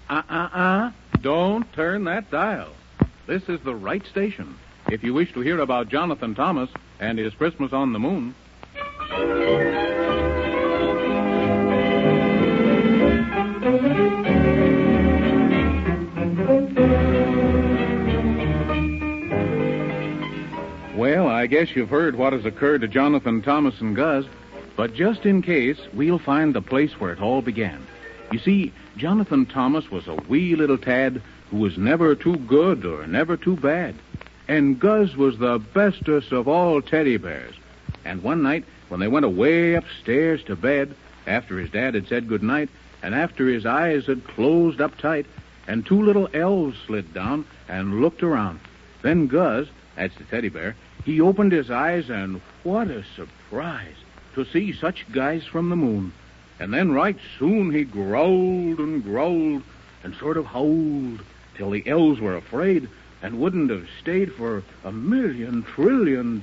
Don't turn that dial. This is the right station if you wish to hear about Jonathan Thomas and his Christmas on the Moon. Well, I guess you've heard what has occurred to Jonathan Thomas and Gus, but just in case, we'll find the place where it all began. You see, Jonathan Thomas was a wee little tad who was never too good or never too bad. And Gus was the bestest of all teddy bears. And one night, when they went away upstairs to bed, after his dad had said goodnight, and after his eyes had closed up tight, and two little elves slid down and looked around, then Gus, that's the teddy bear, he opened his eyes, and what a surprise to see such guys from the moon. And then right soon he growled and sort of howled till the elves were afraid and wouldn't have stayed for $1,000,000 trillion.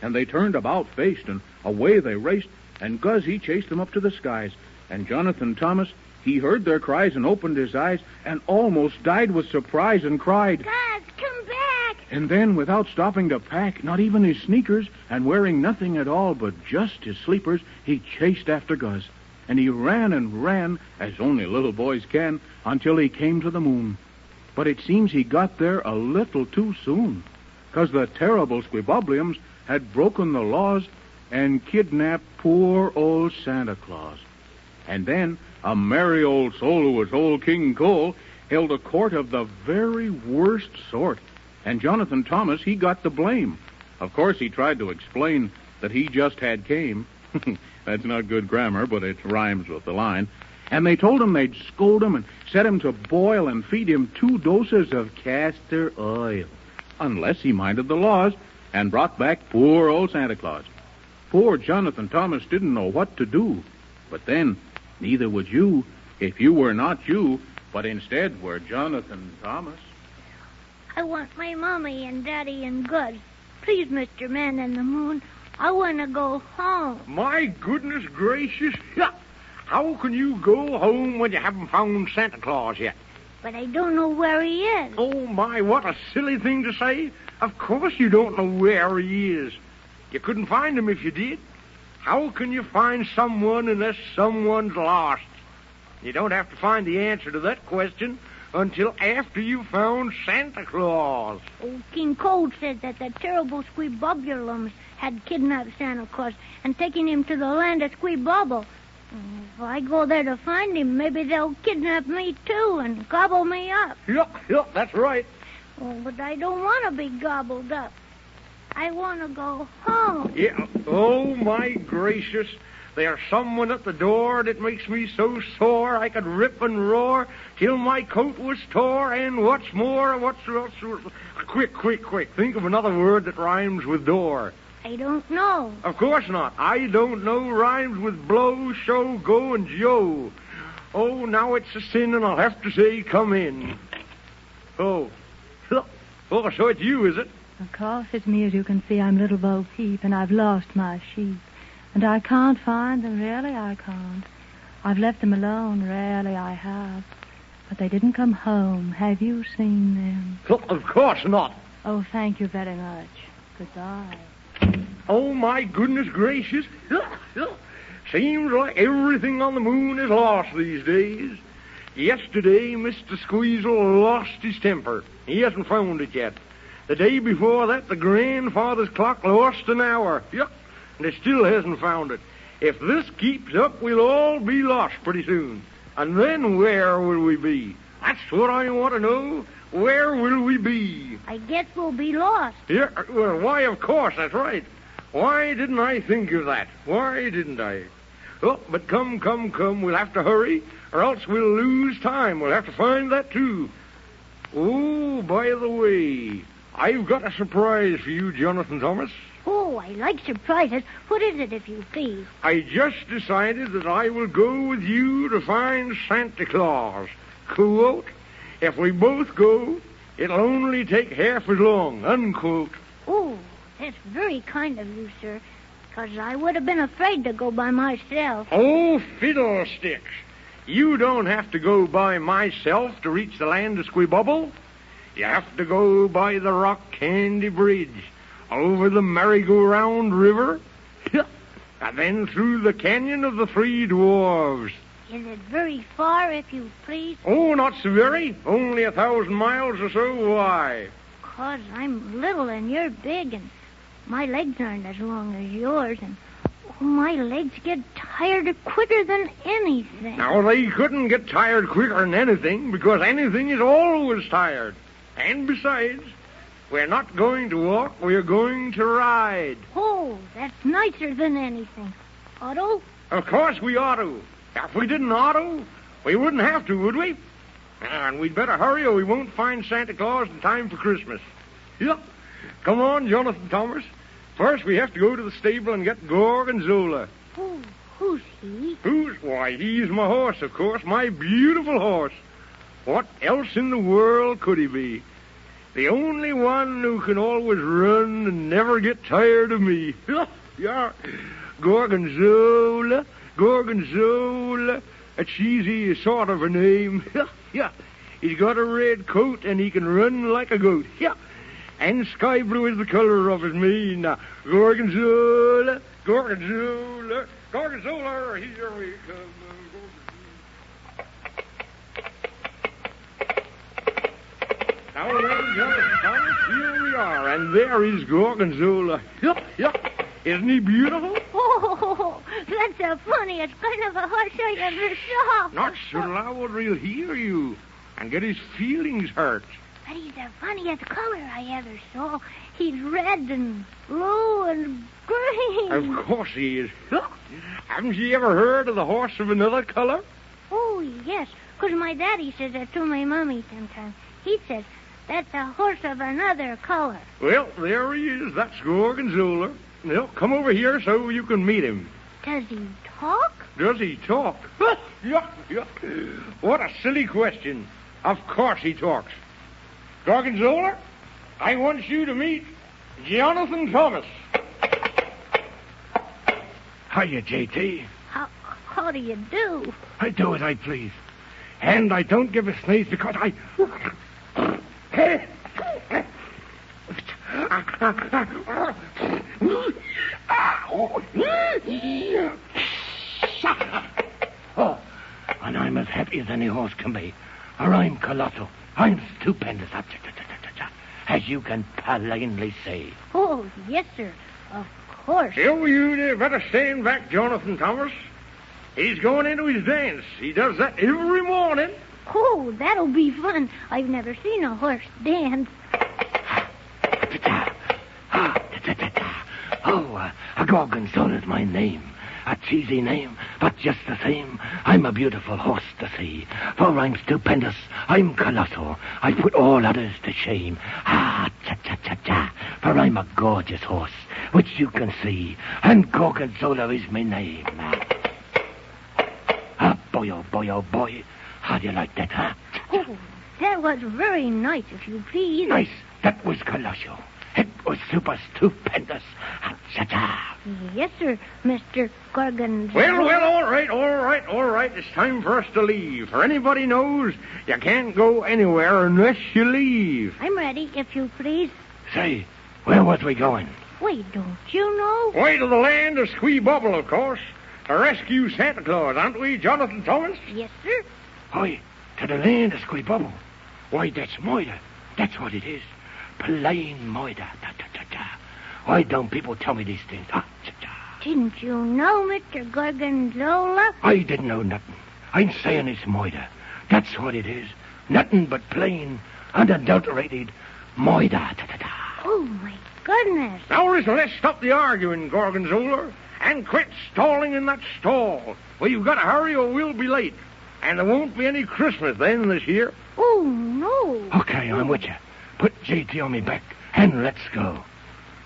And they turned about-faced, and away they raced, and Gus, he chased them up to the skies. And Jonathan Thomas, he heard their cries and opened his eyes and almost died with surprise and cried, "Gus, come back!" And then, without stopping to pack, not even his sneakers, and wearing nothing at all but just his sleepers, he chased after Gus. And he ran and ran, as only little boys can, until he came to the moon. But it seems he got there a little too soon, 'cause the terrible squibbobliums had broken the laws and kidnapped poor old Santa Claus. And then a merry old soul who was old King Cole held a court of the very worst sort. And Jonathan Thomas, he got the blame. Of course, he tried to explain that he just had came. That's not good grammar, but it rhymes with the line. And they told him they'd scold him and set him to boil and feed him 2 doses of castor oil, unless he minded the laws and brought back poor old Santa Claus. Poor Jonathan Thomas didn't know what to do. But then, neither would you if you were not you, but instead were Jonathan Thomas. I want my mommy and daddy and Gus. Please, Mr. Man in the Moon, I want to go home. My goodness gracious. How can you go home when you haven't found Santa Claus yet? But I don't know where he is. Oh, my, what a silly thing to say. Of course you don't know where he is. You couldn't find him if you did. How can you find someone unless someone's lost? You don't have to find the answer to that question until after you found Santa Claus. Old King Cole said that the terrible squibobulums had kidnapped Santa Claus and taken him to the land of Squibobble. If I go there to find him, maybe they'll kidnap me too and gobble me up. Yep, that's right. Oh, but I don't want to be gobbled up. I want to go home. Yeah. Oh, my gracious. There's someone at the door that makes me so sore I could rip and roar till my coat was tore. And what's more, quick. Think of another word that rhymes with door. I don't know. Of course not. I don't know rhymes with blow, show, go, and Joe. Oh, now it's a sin, and I'll have to say, come in. Oh, so it's you, is it? Of course it's me. As you can see, I'm Little Bo Peep, and I've lost my sheep. And I can't find them, really I can't. I've left them alone, really I have. But they didn't come home. Have you seen them? Of course not. Oh, thank you very much. Goodbye. Oh, my goodness gracious. Seems like everything on the moon is lost these days. Yesterday, Mr. Squeezle lost his temper. He hasn't found it yet. The day before that, the grandfather's clock lost an hour. And he still hasn't found it. If this keeps up, we'll all be lost pretty soon. And then where will we be? That's what I want to know. Where will we be? I guess we'll be lost. Yeah, well, why, of course, that's right. Why didn't I think of that? Why didn't I? Oh, but come. We'll have to hurry, or else we'll lose time. We'll have to find that, too. Oh, by the way, I've got a surprise for you, Jonathan Thomas. Oh, I like surprises. What is it, if you please? I just decided that I will go with you to find Santa Claus. Quote, if we both go, it'll only take half as long, unquote. Oh, that's very kind of you, sir, because I would have been afraid to go by myself. Oh, fiddlesticks. You don't have to go by myself to reach the land of Squibubble. You have to go by the Rock Candy Bridge, over the Merry-Go-Round River, and then through the Canyon of the Three Dwarves. Is it very far, if you please? Oh, not so very. Only 1,000 miles or so. Why? 'Cause I'm little and you're big, and my legs aren't as long as yours, and my legs get tired quicker than anything. Now, they couldn't get tired quicker than anything, because anything is always tired. And besides, we're not going to walk, we're going to ride. Oh, that's nicer than anything. Otto? Of course we ought to. If we didn't ought to, we wouldn't have to, would we? And we'd better hurry or we won't find Santa Claus in time for Christmas. Yep. Come on, Jonathan Thomas. First, we have to go to the stable and get Gorgonzola. Oh, who's he? Why, he's my horse, of course, my beautiful horse. What else in the world could he be? The only one who can always run and never get tired of me. Yeah. Gorgonzola, Gorgonzola. A cheesy sort of a name. Yeah. He's got a red coat and he can run like a goat. Yeah. And sky blue is the color of his mane. Gorgonzola, Gorgonzola, Gorgonzola, here we come. Now, ladies and gentlemen, here we are, and there is Gorgonzola. Yep. Isn't he beautiful? Oh, that's the funniest kind of a horse I ever saw. Not so loud or he'll hear you and get his feelings hurt. But he's the funniest color I ever saw. He's red and blue and green. Of course he is. Haven't you ever heard of the horse of another color? Oh, yes, 'cause my daddy says that to my mommy sometimes. He says, that's a horse of another color. Well, there he is. That's Gorgonzola. Now, come over here so you can meet him. Does he talk? Does he talk? Yeah. What a silly question. Of course he talks. Gorgonzola, I want you to meet Jonathan Thomas. Hiya, JT. How do you do? I do as I please. And I don't give a sneeze because I... Oh, and I'm as happy as any horse can be. Or I'm colossal. I'm stupendous. As you can plainly see. Oh, yes, sir. Of course. You better stand back, Jonathan Thomas. He's going into his dance. He does that every morning. Oh, that'll be fun. I've never seen a horse dance. Oh, Gorgonzola's my name. A cheesy name, but just the same, I'm a beautiful horse to see. For I'm stupendous, I'm colossal. I put all others to shame. For I'm a gorgeous horse, which you can see, and Gorgonzola is my name. Oh boy, how do you like that, huh? Oh, that was very nice, if you please. Nice, that was colossal. It was super stupendous. Yes, sir, Mr. Gorgonzola. Well, all right. It's time for us to leave. For anybody knows, you can't go anywhere unless you leave. I'm ready, if you please. Say, where was we going? Wait, don't you know? Way to the land of Squibubble, of course. To rescue Santa Claus, aren't we, Jonathan Thomas? Yes, sir. Why, to the land of Squibubble. Why, that's moida. That's what it is. Plain moida. Why don't people tell me these things? Didn't you know, Mr. Gorgonzola? I didn't know nothing. I'm saying it's moida. That's what it is. Nothing but plain, unadulterated moida. Oh, my goodness. Now, listen, let's stop the arguing, Gorgonzola, and quit stalling in that stall. Well, you've got to hurry or we'll be late. And there won't be any Christmas then this year. Oh, no. Okay, I'm with you. Put JT on me back, and let's go.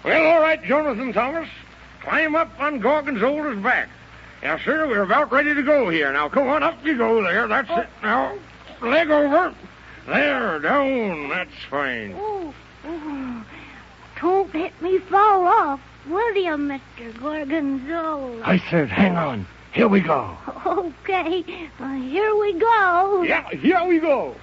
Well, all right, Jonathan Thomas. Climb up on Gorgonzola's back. Yes, sir, we're about ready to go here. Now, come on, up you go there. That's it. Now, leg over. There, down. That's fine. Oh. Don't let me fall off, will you, Mr. Gorgonzola? I said, hang on. Here we go. Okay, here we go. Yeah, here we go.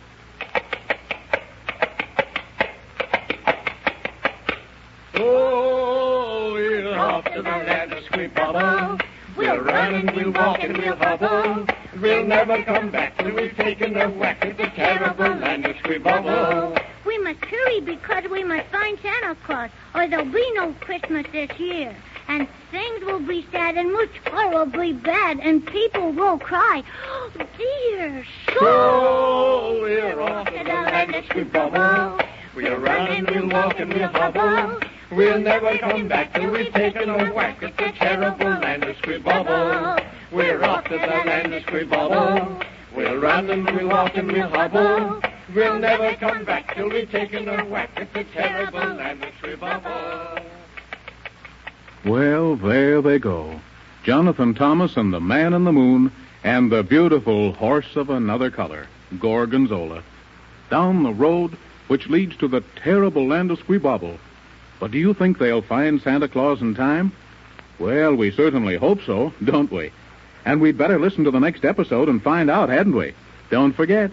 Oh, we're off to the land of sweet bubble. We'll run and we'll walk and we'll hobble. We'll never come back till we've taken a whack at the terrible land of sweet bubble. We must hurry because we must find Santa Claus, or there'll be no Christmas this year. And things will be sad and much horribly bad, and people will cry. Oh, dear. So we're off to the land of sweet bubble. We'll run and we'll walk and we'll hobble. We'll never come back till we've taken a whack at the terrible land of sweet bubble. We're off to the land of sweet bubble. We'll run and we'll walk and we'll hobble. We'll never come back till we've taken a whack at the terrible land of sweet bubble. Well, there they go. Jonathan Thomas and the Man in the Moon and the beautiful horse of another color, Gorgonzola, down the road which leads to the terrible land of Squeebobble. But do you think they'll find Santa Claus in time? Well, we certainly hope so, don't we? And we'd better listen to the next episode and find out, hadn't we? Don't forget.